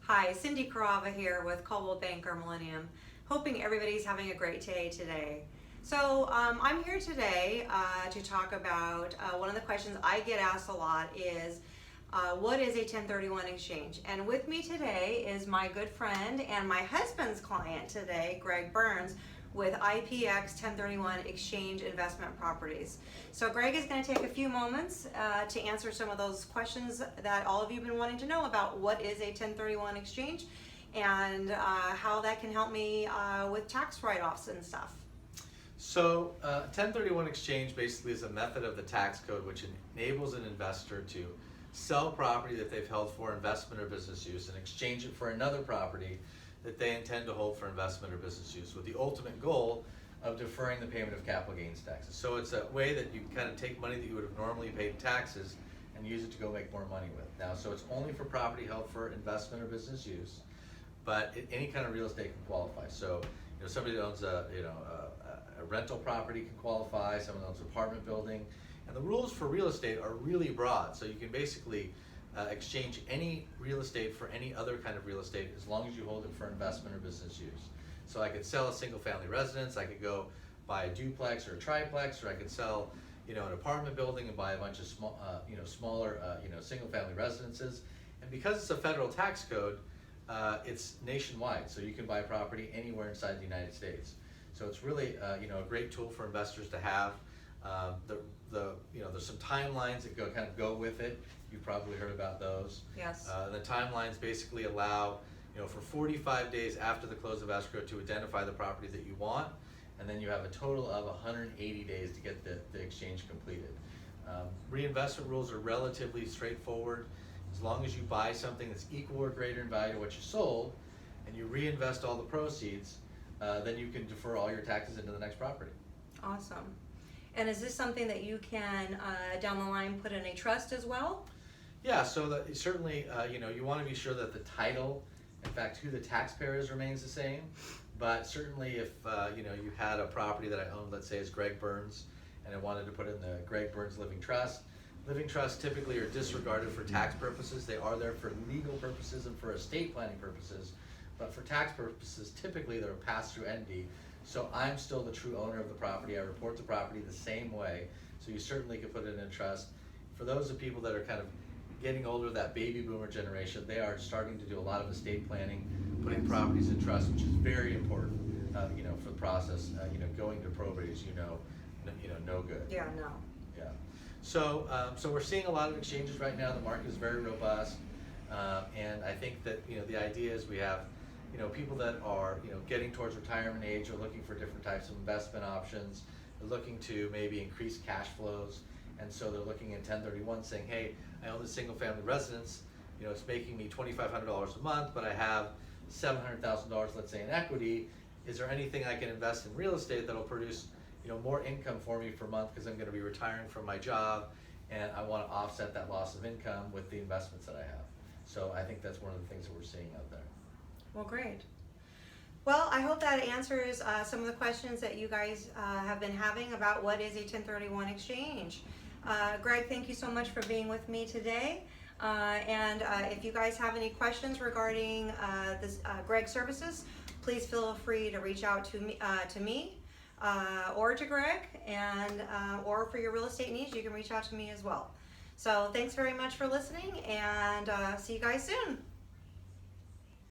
Hi, Cindy Carava here with Coldwell Banker Millennium. Hoping everybody's having a great day today. So I'm here today to talk about one of the questions I get asked a lot is what is a 1031 exchange? And with me today is my good friend and my husband's client today, Greg Burns, with IPX 1031 Exchange Investment Properties. So Greg is going to take a few moments to answer some of those questions that all of you have been wanting to know about what is a 1031 exchange and how that can help me with tax write-offs and stuff. So 1031 exchange basically is a method of the tax code which enables an investor to sell property that they've held for investment or business use and exchange it for another property that they intend to hold for investment or business use, with the ultimate goal of deferring the payment of capital gains taxes. So it's a way that you kind of take money that you would have normally paid in taxes and use it to go make more money with. Now, so it's only for property held for investment or business use, but any kind of real estate can qualify. So, somebody that owns a rental property can qualify. Someone owns an apartment building, and the rules for real estate are really broad. So you can basically exchange any real estate for any other kind of real estate as long as you hold it for investment or business use. So I could sell a single family residence, I could go buy a duplex or a triplex, or I could sell an apartment building and buy a bunch of smaller single family residences. And because it's a federal tax code, it's nationwide, so you can buy property anywhere inside the United States. So it's really a great tool for investors to have. There's some timelines that go with it. You've probably heard about those. Yes. The timelines basically allow for 45 days after the close of escrow to identify the property that you want, and then you have a total of 180 days to get the exchange completed. Reinvestment rules are relatively straightforward. As long as you buy something that's equal or greater in value to what you sold, and you reinvest all the proceeds, then you can defer all your taxes into the next property. Awesome. And is this something that you can, down the line, put in a trust as well? Yeah, so that certainly, you want to be sure that the title, in fact, who the taxpayer is, remains the same. But certainly if, you had a property that I owned, let's say is Greg Burns, and I wanted to put in the Greg Burns Living Trust. Living trusts typically are disregarded for tax purposes. They are there for legal purposes and for estate planning purposes. But for tax purposes, typically they're a pass-through entity. So I'm still the true owner of the property. I report the property the same way. So you certainly could put it in a trust. For those of people that are kind of getting older, that baby boomer generation, they are starting to do a lot of estate planning, putting properties in trust, which is very important, for the process. Going to probate is, no good. Yeah, no. Yeah. So we're seeing a lot of exchanges right now. The market is very robust, and I think that the idea is we have people that are getting towards retirement age, are looking for different types of investment options. They're looking to maybe increase cash flows, and so they're looking at 1031 saying, hey, I own this single family residence, it's making me $2,500 a month, but I have $700,000, let's say, in equity. Is there anything I can invest in real estate that'll produce more income for me per month, because I'm going to be retiring from my job and I want to offset that loss of income with the investments that I have. So I think that's one of the things that we're seeing out there. Well, great. Well, I hope that answers some of the questions that you guys have been having about what is a 1031 exchange. Greg, thank you so much for being with me today. And if you guys have any questions regarding this Greg services, please feel free to reach out to me or to Greg, and or for your real estate needs, you can reach out to me as well. So thanks very much for listening, and see you guys soon.